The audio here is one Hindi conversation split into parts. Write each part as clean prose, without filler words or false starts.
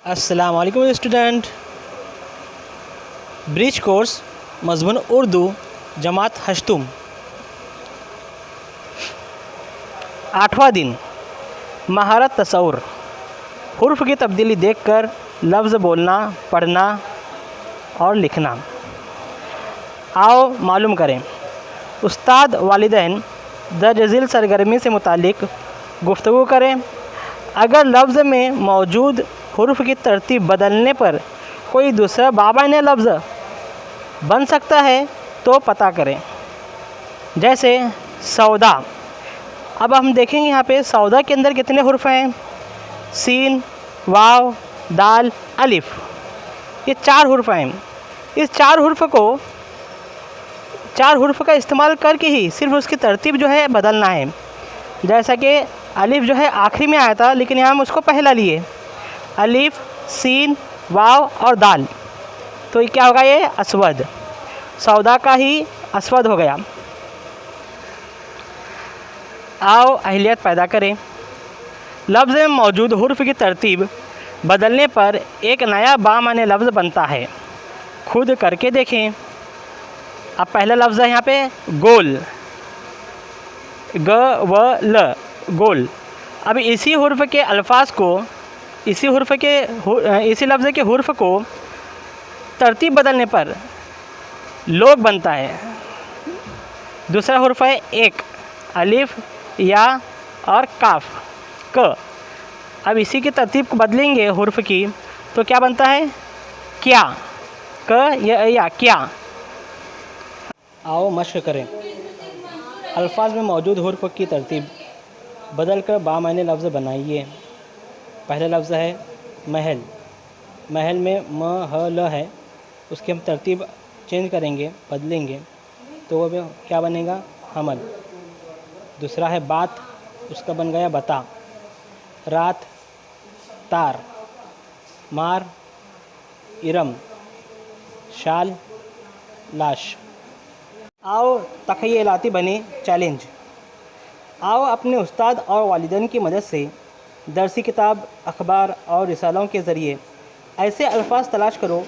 अस्सलाम वालेकुम स्टूडेंट। ब्रिज कोर्स मज़मून उर्दू जमात हश्तुम। 8वां दिन महारत तसव्वुर। हुर्फ की तब्दीली देखकर लफ्ज़ बोलना, पढ़ना और लिखना। आओ मालूम करें। उस्ताद वालिदैन दर्ज झील सरगर्मी से मुतालिक गुफ्तगू करें। अगर लफ्ज़ में मौजूद हुर्फ की तरतीब बदलने पर कोई दूसरा बामाने लफ्ज़ बन सकता है तो पता करें। जैसे सौदा। अब हम देखेंगे यहाँ पे सौदा के अंदर कितने हुर्फ हैं। सीन, वाव, दाल, अलिफ, ये 4 हुर्फ हैं। इस 4 हुर्फ का इस्तेमाल करके ही सिर्फ उसकी तरतीब जो है बदलना है। जैसा कि अलिफ जो है आखिरी में आया था, लेकिन यहाँ हम उसको पहला लिए। अलिफ, सीन, वाव और दाल, तो ये क्या होगा, ये अस्वद। सौदा का ही अस्वद हो गया। आओ अहलियत पैदा करें। लफ्ज़ में मौजूद हुर्फ की तरतीब बदलने पर एक नया बामाने लफ्ज़ बनता है। खुद करके देखें। अब पहला लफ्ज़ है यहाँ पे गोल, ग व ल, गोल। अब इसी हुर्फ के अल्फाज को, इसी लफ्ज़ के हुर्फ को तरतीब बदलने पर लोग बनता है। दूसरा हुर्फ है एक, अलिफ, या और काफ, क। अब इसी की तरतीब को बदलेंगे हुर्फ की, तो क्या बनता है, क्या, क या क्या। आओ मश्क करें। अल्फाज में मौजूद हुर्फ की तरतीब बदल कर बामाने लफ्ज़ बनाइए। पहला लफ्ज़ है महल। महल में म ह ल है, उसकी हम तरतीब चेंज करेंगे, बदलेंगे, तो वो क्या बनेगा, हमल। दूसरा है बात, उसका बन गया बता। रात, तार। मार, इरम। शाल, लाश। आओ तख़य्युलाती बने चैलेंज। आओ अपने उस्ताद और वालिदैन की मदद से दरसी किताब, अखबार और रिसालों के ज़रिए ऐसे अल्फाज तलाश करो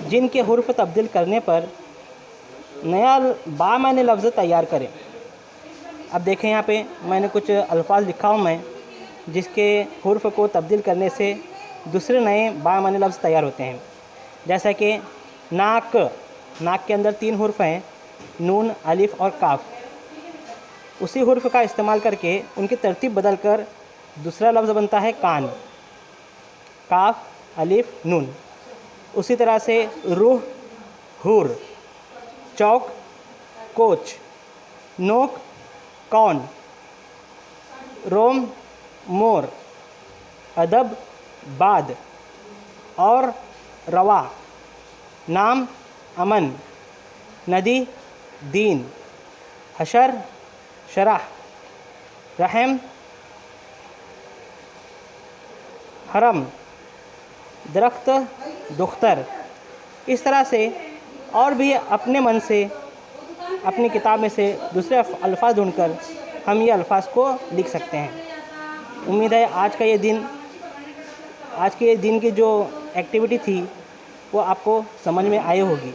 जिनके हुर्फ तब्दील करने पर नया बामाने लफ्ज़ तैयार करें। अब देखें, यहाँ पे मैंने कुछ अल्फाज लिखा हूँ मैं, जिसके हुर्फ को तब्दील करने से दूसरे नए बामाने लफ्ज़ तैयार होते हैं। जैसा कि नाक। नाक के अंदर 3 हुर्फ हैं, नून, अलिफ और काफ। उसी हुर्फ का इस्तेमाल करके उनकी तरतीब बदल कर दूसरा लफ्ज़ बनता है कान। काफ, अलिफ, नून। उसी तरह से रूह, हूर। चौक, कोच। नोक, कौन। रोम, मोर। अदब, बाद। और रवा। नाम, अमन। नदी, दीन। हशर, शरह। रहम, हरम। दरख्त, दुख्तर। इस तरह से और भी अपने मन से, अपनी किताब में से दूसरे अल्फाज ढूंढकर हम ये अल्फाज को लिख सकते हैं। उम्मीद है आज के ये दिन की जो एक्टिविटी थी वो आपको समझ में आई होगी।